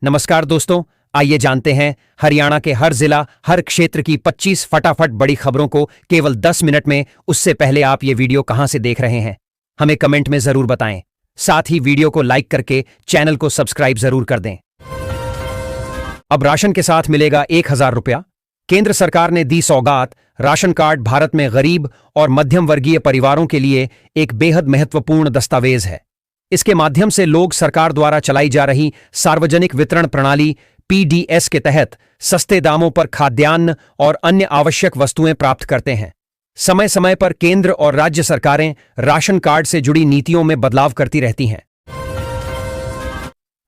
नमस्कार दोस्तों, आइए जानते हैं हरियाणा के हर जिला, हर क्षेत्र की 25 फटाफट बड़ी खबरों को केवल 10 मिनट में। उससे पहले आप ये वीडियो कहां से देख रहे हैं, हमें कमेंट में जरूर बताएं। साथ ही वीडियो को लाइक करके चैनल को सब्सक्राइब जरूर कर दें। अब राशन के साथ मिलेगा 1000 रुपया। केंद्र सरकार ने दी सौगात। राशन कार्ड भारत में गरीब और मध्यम वर्गीय परिवारों के लिए एक बेहद महत्वपूर्ण दस्तावेज है। इसके माध्यम से लोग सरकार द्वारा चलाई जा रही सार्वजनिक वितरण प्रणाली पीडीएस के तहत सस्ते दामों पर खाद्यान्न और अन्य आवश्यक वस्तुएं प्राप्त करते हैं। समय समय पर केंद्र और राज्य सरकारें राशन कार्ड से जुड़ी नीतियों में बदलाव करती रहती हैं।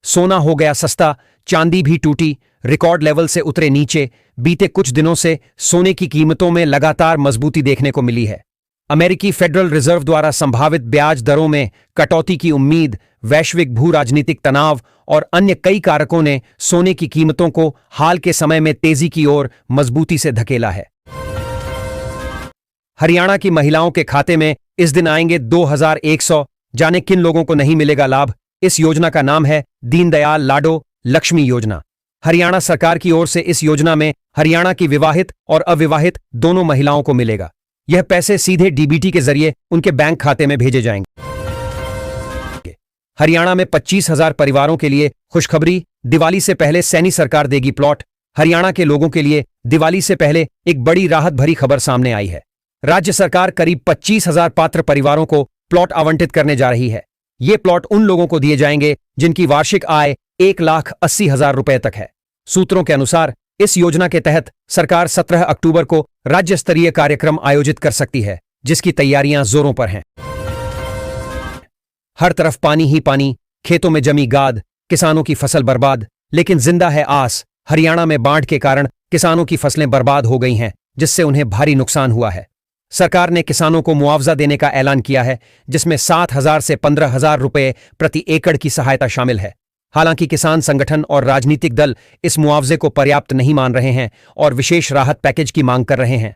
सोना हो गया सस्ता, चांदी भी टूटी, रिकॉर्ड लेवल से उतरे नीचे। बीते कुछ दिनों से सोने की कीमतों में लगातार मजबूती देखने को मिली है। अमेरिकी फेडरल रिजर्व द्वारा संभावित ब्याज दरों में कटौती की उम्मीद, वैश्विक भू राजनीतिक तनाव और अन्य कई कारकों ने सोने की कीमतों को हाल के समय में तेजी की ओर मजबूती से धकेला है। हरियाणा की महिलाओं के खाते में इस दिन आएंगे 2100। जाने किन लोगों को नहीं मिलेगा लाभ। इस योजना का नाम है दीनदयाल लाडो लक्ष्मी योजना। हरियाणा सरकार की ओर से इस योजना में हरियाणा की विवाहित और अविवाहित दोनों महिलाओं को मिलेगा। यह पैसे सीधे डीबीटी के जरिए उनके बैंक खाते में भेजे जाएंगे। हरियाणा में 25,000 परिवारों के लिए खुशखबरी। दिवाली से पहले सैनी सरकार देगी प्लॉट। हरियाणा के लोगों के लिए दिवाली से पहले एक बड़ी राहत भरी खबर सामने आई है। राज्य सरकार करीब 25,000 पात्र परिवारों को प्लॉट आवंटित करने जा रही है। ये प्लॉट उन लोगों को दिए जाएंगे जिनकी वार्षिक आय 1,80,000 रुपए तक है। सूत्रों के अनुसार इस योजना के तहत सरकार 17 अक्टूबर को राज्य स्तरीय कार्यक्रम आयोजित कर सकती है, जिसकी तैयारियां जोरों पर हैं। हर तरफ पानी ही पानी, खेतों में जमी गाद, किसानों की फसल बर्बाद, लेकिन जिंदा है आस। हरियाणा में बाढ़ के कारण किसानों की फसलें बर्बाद हो गई हैं, जिससे उन्हें भारी नुकसान हुआ है। सरकार ने किसानों को मुआवजा देने का ऐलान किया है, जिसमें 7,000 से 15,000 रुपए प्रति एकड़ की सहायता शामिल है। हालांकि किसान संगठन और राजनीतिक दल इस मुआवजे को पर्याप्त नहीं मान रहे हैं और विशेष राहत पैकेज की मांग कर रहे हैं।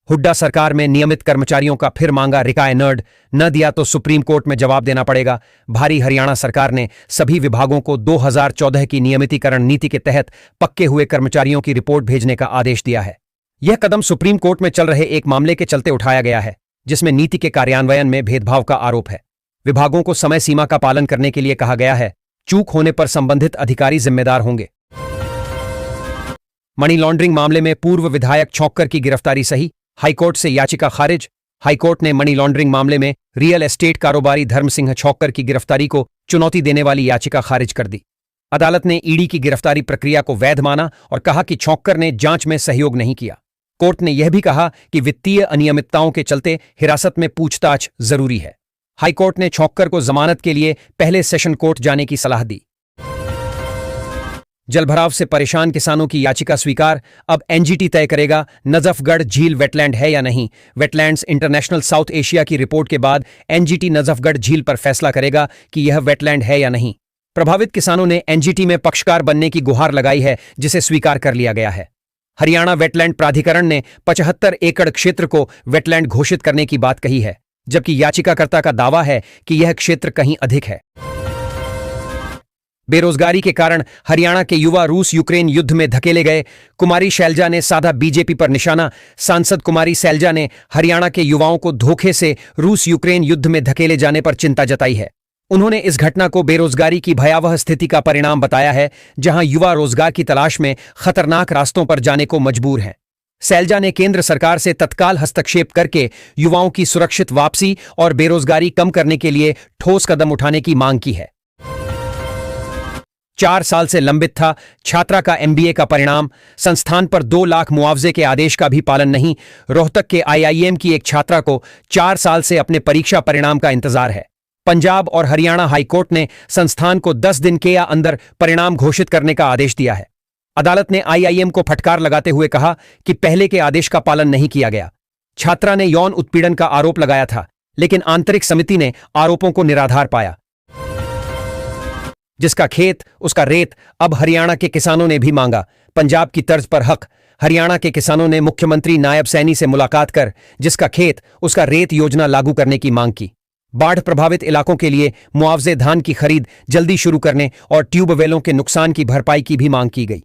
हुड्डा सरकार में नियमित कर्मचारियों का फिर मांगा रिकायनर्ड। न दिया तो सुप्रीम कोर्ट में जवाब देना पड़ेगा। भारी हरियाणा सरकार ने सभी विभागों को 2014 की नियमितीकरण नीति के तहत पक्के हुए कर्मचारियों की रिपोर्ट भेजने का आदेश दिया है। यह कदम सुप्रीम कोर्ट में चल रहे एक मामले के चलते उठाया गया है, जिसमें नीति के कार्यान्वयन में भेदभाव का आरोप है। विभागों को समय सीमा का पालन करने के लिए कहा गया है। चूक होने पर संबंधित अधिकारी जिम्मेदार होंगे। मनी लॉन्ड्रिंग मामले में पूर्व विधायक छौक्कर की गिरफ्तारी सही, हाईकोर्ट से याचिका खारिज। हाईकोर्ट ने मनी लॉन्ड्रिंग मामले में रियल एस्टेट कारोबारी धर्म सिंह छौक्कर की गिरफ्तारी को चुनौती देने वाली याचिका खारिज कर दी। अदालत ने ईडी की गिरफ्तारी प्रक्रिया को वैध माना और कहा कि छौक्कर ने जांच में सहयोग नहीं किया। कोर्ट ने यह भी कहा कि वित्तीय अनियमितताओं के चलते हिरासत में पूछताछ जरूरी है। हाईकोर्ट ने छौक्कर को जमानत के लिए पहले सेशन कोर्ट जाने की सलाह दी। जलभराव से परेशान किसानों की याचिका स्वीकार। अब एनजीटी तय करेगा नजफगढ़ झील वेटलैंड है या नहीं। वेटलैंड्स इंटरनेशनल साउथ एशिया की रिपोर्ट के बाद एनजीटी नजफगढ़ झील पर फैसला करेगा कि यह वेटलैंड है या नहीं। प्रभावित किसानों ने एनजीटी में पक्षकार बनने की गुहार लगाई है, जिसे स्वीकार कर लिया गया है। हरियाणा वेटलैंड प्राधिकरण ने 75 एकड़ क्षेत्र को वेटलैंड घोषित करने की बात कही है, जबकि याचिकाकर्ता का दावा है कि यह क्षेत्र कहीं अधिक है। बेरोजगारी के कारण हरियाणा के युवा रूस यूक्रेन युद्ध में धकेले गए। कुमारी शैलजा ने साधा बीजेपी पर निशाना। सांसद कुमारी शैलजा ने हरियाणा के युवाओं को धोखे से रूस यूक्रेन युद्ध में धकेले जाने पर चिंता जताई है। उन्होंने इस घटना को बेरोजगारी की भयावह स्थिति का परिणाम बताया है, जहां युवा रोजगार की तलाश में खतरनाक रास्तों पर जाने को मजबूर हैं। शैलजा ने केंद्र सरकार से तत्काल हस्तक्षेप करके युवाओं की सुरक्षित वापसी और बेरोजगारी कम करने के लिए ठोस कदम उठाने की मांग की है। 4 साल से लंबित था छात्रा का एमबीए का परिणाम। संस्थान पर 2 लाख मुआवजे के आदेश का भी पालन नहीं। रोहतक के आईआईएम की एक छात्रा को 4 साल से अपने परीक्षा परिणाम का इंतजार है। पंजाब और हरियाणा हाईकोर्ट ने संस्थान को 10 दिन के या अंदर परिणाम घोषित करने का आदेश दिया है। अदालत ने आईआईएम को फटकार लगाते हुए कहा कि पहले के आदेश का पालन नहीं किया गया। छात्रा ने यौन उत्पीड़न का आरोप लगाया था, लेकिन आंतरिक समिति ने आरोपों को निराधार पाया। जिसका खेत उसका रेत, अब हरियाणा के किसानों ने भी मांगा पंजाब की तर्ज पर हक। हरियाणा के किसानों ने मुख्यमंत्री नायब सैनी से मुलाकात कर जिसका खेत उसका रेत योजना लागू करने की मांग की। बाढ़ प्रभावित इलाकों के लिए मुआवजे धान की खरीद जल्दी शुरू करने और ट्यूबवेलों के नुकसान की भरपाई की भी मांग की गई।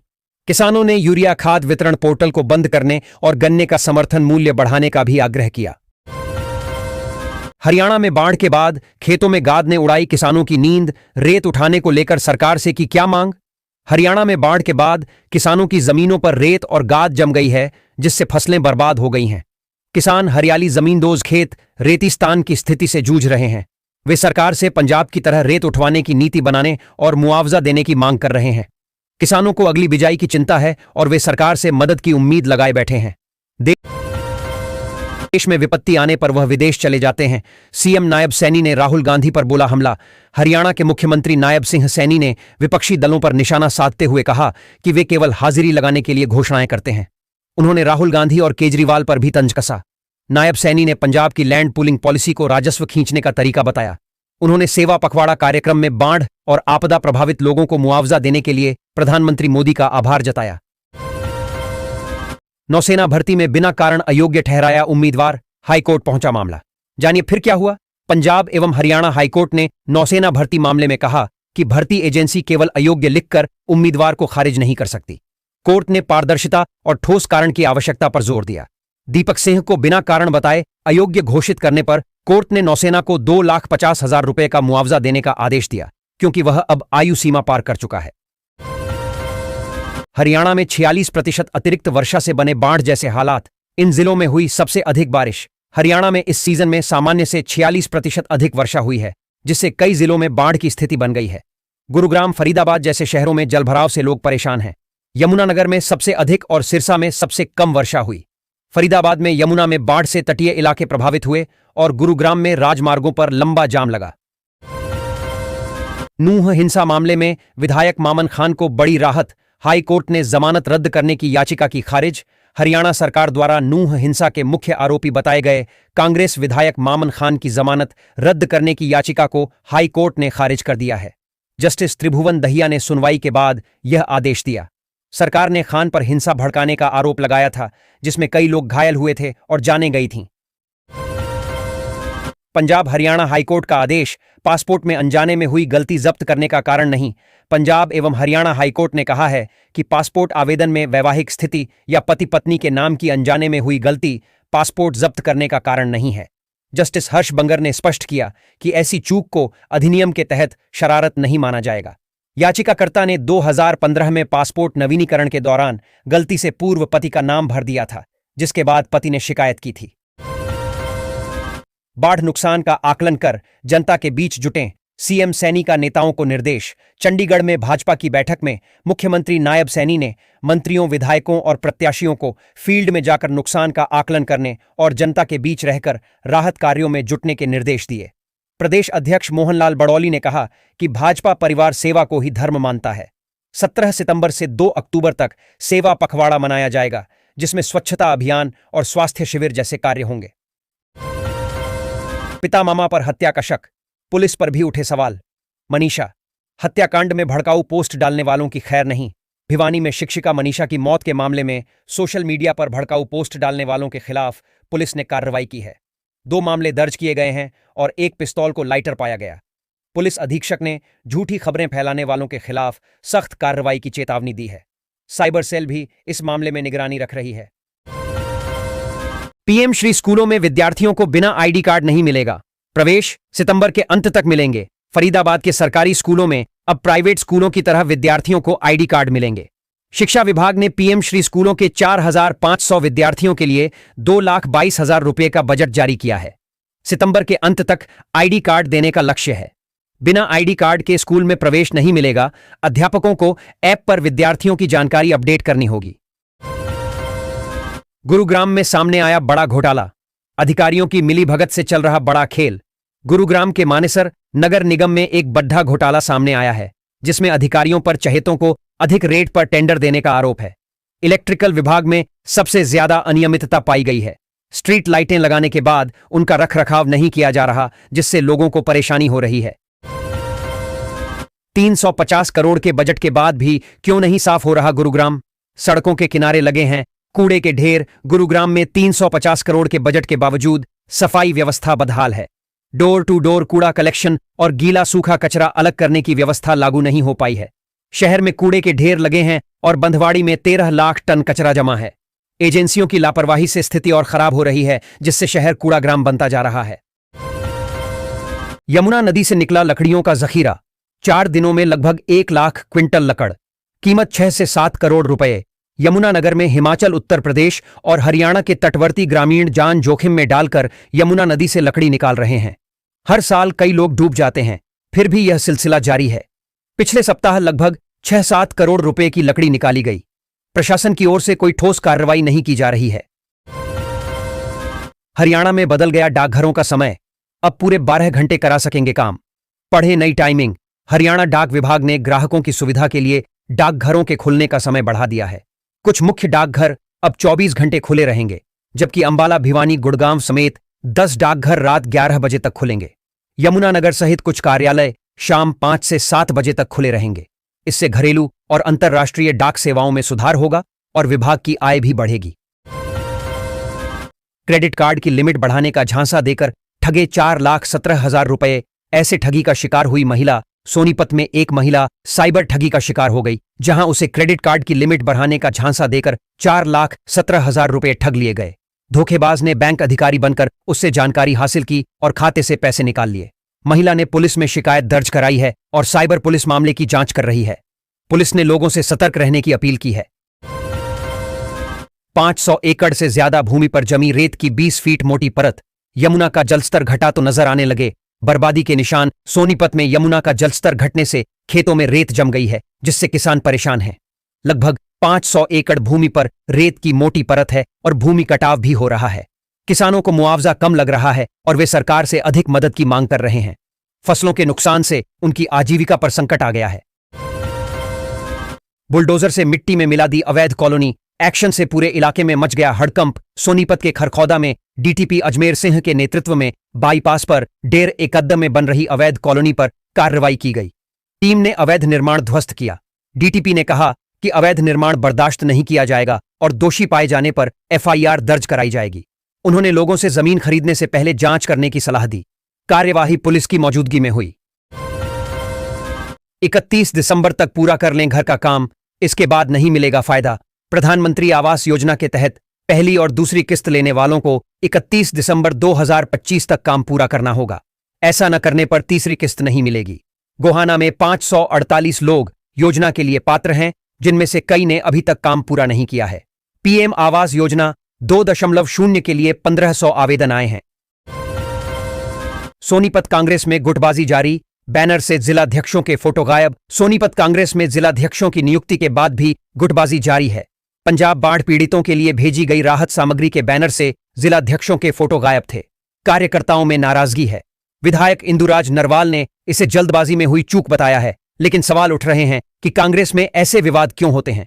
किसानों ने यूरिया खाद वितरण पोर्टल को बंद करने और गन्ने का समर्थन मूल्य बढ़ाने का भी आग्रह किया। हरियाणा में बाढ़ के बाद खेतों में गाद ने उड़ाई किसानों की नींद, रेत उठाने को लेकर सरकार से की क्या मांग। हरियाणा में बाढ़ के बाद किसानों की जमीनों पर रेत और गाद जम गई है, जिससे फसलें बर्बाद हो गई हैं। किसान हरियाली जमींदोज खेत रेतिस्तान की स्थिति से जूझ रहे हैं। वे सरकार से पंजाब की तरह रेत उठवाने की नीति बनाने और मुआवजा देने की मांग कर रहे हैं। किसानों को अगली बिजाई की चिंता है और वे सरकार से मदद की उम्मीद लगाए बैठे हैं। देश में विपत्ति आने पर वह विदेश चले जाते हैं। सीएम नायब सैनी ने राहुल गांधी पर बोला हमला। हरियाणा के मुख्यमंत्री नायब सिंह सैनी ने विपक्षी दलों पर निशाना साधते हुए कहा कि वे केवल हाजिरी लगाने के लिए घोषणाएं करते हैं। उन्होंने राहुल गांधी और केजरीवाल पर भी तंज कसा। नायब सैनी ने पंजाब की लैंड पूलिंग पॉलिसी को राजस्व खींचने का तरीका बताया। उन्होंने सेवा पखवाड़ा कार्यक्रम में बाढ़ और आपदा प्रभावित लोगों को मुआवजा देने के लिए प्रधानमंत्री मोदी का आभार जताया। नौसेना भर्ती में बिना कारण अयोग्य ठहराया उम्मीदवार, हाईकोर्ट पहुंचा मामला। जानिए फिर क्या हुआ। पंजाब एवं हरियाणा हाईकोर्ट ने नौसेना भर्ती मामले में कहा कि भर्ती एजेंसी केवल अयोग्य लिखकर उम्मीदवार को खारिज नहीं कर सकती। कोर्ट ने पारदर्शिता और ठोस कारण की आवश्यकता पर जोर दिया। दीपक सिंह को बिना कारण बताए अयोग्य घोषित करने पर कोर्ट ने नौसेना को 2,50,000 रुपए का मुआवजा देने का आदेश दिया, क्योंकि वह अब आयु सीमा पार कर चुका है। हरियाणा में 46% अतिरिक्त वर्षा से बने बाढ़ जैसे हालात। इन जिलों में हुई सबसे अधिक बारिश। हरियाणा में इस सीजन में सामान्य से 46% अधिक वर्षा हुई है, जिससे कई जिलों में बाढ़ की स्थिति बन गई है। गुरुग्राम, फरीदाबाद जैसे शहरों में जलभराव से लोग परेशान हैं। यमुनानगर में सबसे अधिक और सिरसा में सबसे कम वर्षा हुई। फरीदाबाद में यमुना में बाढ़ से तटीय इलाके प्रभावित हुए और गुरुग्राम में राजमार्गों पर लंबा जाम लगा। नूंह हिंसा मामले में विधायक मामन खान को बड़ी राहत। हाई कोर्ट ने जमानत रद्द करने की याचिका की खारिज। हरियाणा सरकार द्वारा नूंह हिंसा के मुख्य आरोपी बताए गए कांग्रेस विधायक मामन खान की जमानत रद्द करने की याचिका को हाई कोर्ट ने खारिज कर दिया है। जस्टिस त्रिभुवन दहिया ने सुनवाई के बाद यह आदेश दिया। सरकार ने खान पर हिंसा भड़काने का आरोप लगाया था, जिसमें कई लोग घायल हुए थे और जानें गई थीं। पंजाब हरियाणा हाईकोर्ट का आदेश पासपोर्ट में अनजाने में हुई गलती जब्त करने का कारण नहीं। पंजाब एवं हरियाणा हाईकोर्ट ने कहा है कि पासपोर्ट आवेदन में वैवाहिक स्थिति या पति पत्नी के नाम की अनजाने में हुई गलती पासपोर्ट जब्त करने का कारण नहीं है। जस्टिस हर्ष बंगर ने स्पष्ट किया कि ऐसी चूक को अधिनियम के तहत शरारत नहीं माना जाएगा। याचिकाकर्ता ने 2015 में पासपोर्ट नवीनीकरण के दौरान गलती से पूर्व पति का नाम भर दिया था, जिसके बाद पति ने शिकायत की थी। बाढ़ नुकसान का आकलन कर जनता के बीच जुटें, सीएम सैनी का नेताओं को निर्देश। चंडीगढ़ में भाजपा की बैठक में मुख्यमंत्री नायब सैनी ने मंत्रियों, विधायकों और प्रत्याशियों को फील्ड में जाकर नुकसान का आकलन करने और जनता के बीच रहकर राहत कार्यों में जुटने के निर्देश दिए। प्रदेश अध्यक्ष मोहनलाल बड़ौली ने कहा कि भाजपा परिवार सेवा को ही धर्म मानता है। 17 सितंबर से 2 अक्टूबर तक सेवा पखवाड़ा मनाया जाएगा, जिसमें स्वच्छता अभियान और स्वास्थ्य शिविर जैसे कार्य होंगे। पिता मामा पर हत्या का शक, पुलिस पर भी उठे सवाल। मनीषा हत्याकांड में भड़काऊ पोस्ट डालने वालों की खैर नहीं। भिवानी में शिक्षिका मनीषा की मौत के मामले में सोशल मीडिया पर भड़काऊ पोस्ट डालने वालों के खिलाफ पुलिस ने कार्रवाई की है। 2 मामले दर्ज किए गए हैं और 1 पिस्तौल को लाइटर पाया गया। पुलिस अधीक्षक ने झूठी खबरें फैलाने वालों के खिलाफ सख्त कार्रवाई की चेतावनी दी है। साइबर सेल भी इस मामले में निगरानी रख रही है। पीएम श्री स्कूलों में विद्यार्थियों को बिना आईडी कार्ड नहीं मिलेगा। प्रवेश सितंबर के अंत तक मिलेंगे। फरीदाबाद के सरकारी स्कूलों में अब प्राइवेट स्कूलों की तरह विद्यार्थियों को आईडी कार्ड मिलेंगे। शिक्षा विभाग ने पीएम श्री स्कूलों के 4,500 विद्यार्थियों के लिए 2,22,000 रुपये का बजट जारी किया है। सितंबर के अंत तक आईडी कार्ड देने का लक्ष्य है। बिना आईडी कार्ड के स्कूल में प्रवेश नहीं मिलेगा। अध्यापकों को ऐप पर विद्यार्थियों की जानकारी अपडेट करनी होगी। गुरुग्राम में सामने आया बड़ा घोटाला। अधिकारियों की मिलीभगत से चल रहा बड़ा खेल। गुरुग्राम के मानेसर नगर निगम में एक बड़ा घोटाला सामने आया है, जिसमें अधिकारियों पर चहेतों को अधिक रेट पर टेंडर देने का आरोप है। इलेक्ट्रिकल विभाग में सबसे ज्यादा अनियमितता पाई गई है। स्ट्रीट लाइटें लगाने के बाद उनका रखरखाव नहीं किया जा रहा, जिससे लोगों को परेशानी हो रही है। 350 करोड़ के बजट के बाद भी क्यों नहीं साफ हो रहा गुरुग्राम? सड़कों के किनारे लगे हैं कूड़े के ढेर। गुरुग्राम में 350 करोड़ के बजट के बावजूद सफाई व्यवस्था बदहाल है। डोर टू डोर कूड़ा कलेक्शन और गीला सूखा कचरा अलग करने की व्यवस्था लागू नहीं हो पाई है। शहर में कूड़े के ढेर लगे हैं और बंधवाड़ी में 13 लाख टन कचरा जमा है। एजेंसियों की लापरवाही से स्थिति और खराब हो रही है, जिससे शहर कूड़ाग्राम बनता जा रहा है। यमुना नदी से निकला लकड़ियों का जखीरा, 4 दिनों में लगभग 1 लाख क्विंटल लकड़, कीमत 6 से 7 करोड़ रुपए। यमुनानगर में हिमाचल, उत्तर प्रदेश और हरियाणा के तटवर्ती ग्रामीण जान जोखिम में डालकर यमुना नदी से लकड़ी निकाल रहे हैं। हर साल कई लोग डूब जाते हैं, फिर भी यह सिलसिला जारी है। पिछले सप्ताह लगभग 6-7 करोड़ रुपए की लकड़ी निकाली गई। प्रशासन की ओर से कोई ठोस कार्रवाई नहीं की जा रही है। हरियाणा में बदल गया डाकघरों का समय, अब पूरे 12 घंटे करा सकेंगे काम। पढ़े नई टाइमिंग। हरियाणा डाक विभाग ने ग्राहकों की सुविधा के लिए डाकघरों के खुलने का समय बढ़ा दिया है। कुछ मुख्य डाकघर अब 24 घंटे खुले रहेंगे, जबकि अंबाला, भिवानी, गुड़गांव समेत 10 डाकघर रात 11 बजे तक खुलेंगे। यमुनानगर सहित कुछ कार्यालय शाम 5 से 7 बजे तक खुले रहेंगे। इससे घरेलू और अंतर्राष्ट्रीय डाक सेवाओं में सुधार होगा और विभाग की आय भी बढ़ेगी। क्रेडिट कार्ड की लिमिट बढ़ाने का झांसा देकर ठगे 4,17,000 रुपए। ऐसे ठगी का शिकार हुई महिला। सोनीपत में एक महिला साइबर ठगी का शिकार हो गई, जहां उसे क्रेडिट कार्ड की लिमिट बढ़ाने का झांसा देकर 4,17,000 रुपए ठग लिए गए। धोखेबाज ने बैंक अधिकारी बनकर उससे जानकारी हासिल की और खाते से पैसे निकाल लिए। महिला ने पुलिस में शिकायत दर्ज कराई है और साइबर पुलिस मामले की जांच कर रही है। पुलिस ने लोगों से सतर्क रहने की अपील की है। 500 एकड़ से ज्यादा भूमि पर जमी रेत की 20 फीट मोटी परत। यमुना का जलस्तर घटा तो नजर आने लगे बर्बादी के निशान। सोनीपत में यमुना का जलस्तर घटने से खेतों में रेत जम गई है, जिससे किसान परेशान हैं। लगभग 500 एकड़ भूमि पर रेत की मोटी परत है और भूमि कटाव भी हो रहा है। किसानों को मुआवजा कम लग रहा है और वे सरकार से अधिक मदद की मांग कर रहे हैं। फसलों के नुकसान से उनकी आजीविका पर संकट आ गया है। बुलडोजर से मिट्टी में मिला दी अवैध कॉलोनी। एक्शन से पूरे इलाके में मच गया हड़कंप। सोनीपत के खरखौदा में डीटीपी अजमेर सिंह के नेतृत्व में बाईपास पर डेर एकद्दम में बन रही अवैध कॉलोनी पर कार्रवाई की गई। टीम ने अवैध निर्माण ध्वस्त किया। डीटीपी ने कहा कि अवैध निर्माण बर्दाश्त नहीं किया जाएगा और दोषी पाए जाने पर एफआईआर दर्ज कराई जाएगी। उन्होंने लोगों से जमीन खरीदने से पहले जांच करने की सलाह दी। कार्यवाही पुलिस की मौजूदगी में हुई। 31 दिसंबर तक पूरा कर लें घर का काम, इसके बाद नहीं मिलेगा फायदा। प्रधानमंत्री आवास योजना के तहत पहली और दूसरी किस्त लेने वालों को 31 दिसंबर 2025 तक काम पूरा करना होगा। ऐसा न करने पर तीसरी किस्त नहीं मिलेगी। गोहाना में 548 लोग योजना के लिए पात्र हैं, जिनमें से कई ने अभी तक काम पूरा नहीं किया है। पीएम आवास योजना 2.0 के लिए 1500 आवेदन आए हैं। सोनीपत कांग्रेस में गुटबाजी जारी। बैनर से जिलाध्यक्षों के फोटो गायब। सोनीपत कांग्रेस में जिलाध्यक्षों की नियुक्ति के बाद भी गुटबाजी जारी है। पंजाब बाढ़ पीड़ितों के लिए भेजी गई राहत सामग्री के बैनर से जिलाध्यक्षों के फोटो गायब थे। कार्यकर्ताओं में नाराजगी है। विधायक इंदुराज नरवाल ने इसे जल्दबाजी में हुई चूक बताया है, लेकिन सवाल उठ रहे हैं कि कांग्रेस में ऐसे विवाद क्यों होते हैं।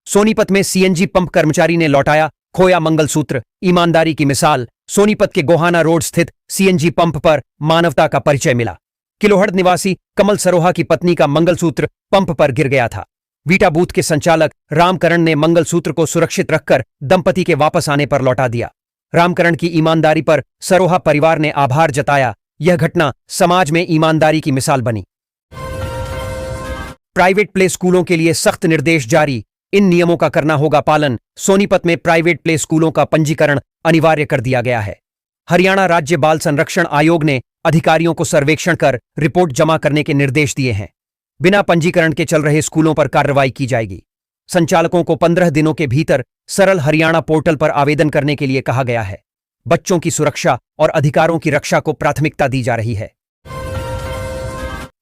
सोनीपत में सीएनजी पंप कर्मचारी ने लौटाया खोया मंगलसूत्र। ईमानदारी की मिसाल। सोनीपत के गोहाना रोड स्थित सीएनजी पंप पर मानवता का परिचय मिला। किलोहड़ निवासी कमल सरोहा की पत्नी का मंगलसूत्र पंप पर गिर गया था। वीटा बूथ के संचालक रामकरण ने मंगलसूत्र को सुरक्षित रखकर दंपति के वापस आने पर लौटा दिया। रामकरण की ईमानदारी पर सरोहा परिवार ने आभार जताया। यह घटना समाज में ईमानदारी की मिसाल बनी। प्राइवेट प्ले स्कूलों के लिए सख्त निर्देश जारी। इन नियमों का करना होगा पालन। सोनीपत में प्राइवेट प्ले स्कूलों का पंजीकरण अनिवार्य कर दिया गया है। हरियाणा राज्य बाल संरक्षण आयोग ने अधिकारियों को सर्वेक्षण कर रिपोर्ट जमा करने के निर्देश दिए हैं। बिना पंजीकरण के चल रहे स्कूलों पर कार्रवाई की जाएगी। संचालकों को 15 दिनों के भीतर सरल हरियाणा पोर्टल पर आवेदन करने के लिए कहा गया है। बच्चों की सुरक्षा और अधिकारों की रक्षा को प्राथमिकता दी जा रही है।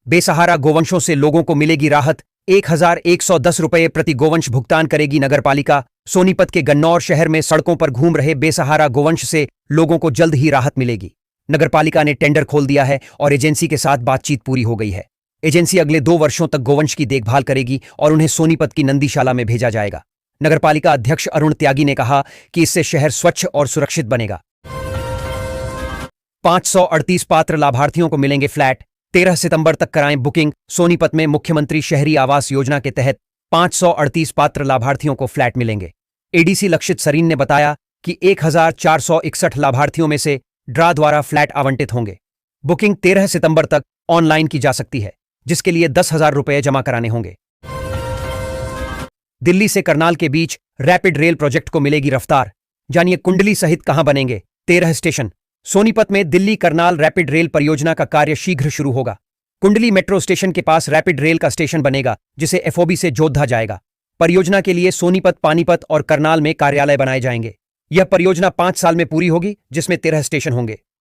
बेसहारा गोवंशों से लोगों को मिलेगी राहत। 1,110 रुपये प्रति गोवंश भुगतान करेगी नगरपालिका। सोनीपत के गन्नौर शहर में सड़कों पर घूम रहे बेसहारा गोवंश से लोगों को जल्द ही राहत मिलेगी। नगरपालिका ने टेंडर खोल दिया है और एजेंसी के साथ बातचीत पूरी हो गई है। एजेंसी अगले 2 वर्षों तक गोवंश की देखभाल करेगी और उन्हें सोनीपत की नंदीशाला में भेजा जाएगा। नगरपालिका अध्यक्ष अरुण त्यागी ने कहा कि इससे शहर स्वच्छ और सुरक्षित बनेगा। 538 पात्र लाभार्थियों को मिलेंगे फ्लैट। 13 सितंबर तक कराएं बुकिंग। सोनीपत में मुख्यमंत्री शहरी आवास योजना के तहत 538 पात्र लाभार्थियों को फ्लैट मिलेंगे। एडीसी लक्षित सरीन ने बताया कि 1,461 लाभार्थियों में से ड्रा द्वारा फ्लैट आवंटित होंगे। बुकिंग 13 सितंबर तक ऑनलाइन की जा सकती है, जिसके लिए 10,000 रुपये जमा कराने होंगे। दिल्ली से करनाल के बीच रैपिड रेल प्रोजेक्ट को मिलेगी रफ्तार। जानिए कुंडली सहित कहां बनेंगे 13 स्टेशन। सोनीपत में दिल्ली करनाल रैपिड रेल परियोजना का कार्य शीघ्र शुरू होगा। कुंडली मेट्रो स्टेशन के पास रैपिड रेल का स्टेशन बनेगा, जिसे एफओबी से जोधा जाएगा। परियोजना के लिए सोनीपत, पानीपत और करनाल में कार्यालय बनाए जाएंगे। यह परियोजना 5 साल में पूरी होगी, जिसमें 13 स्टेशन होंगे।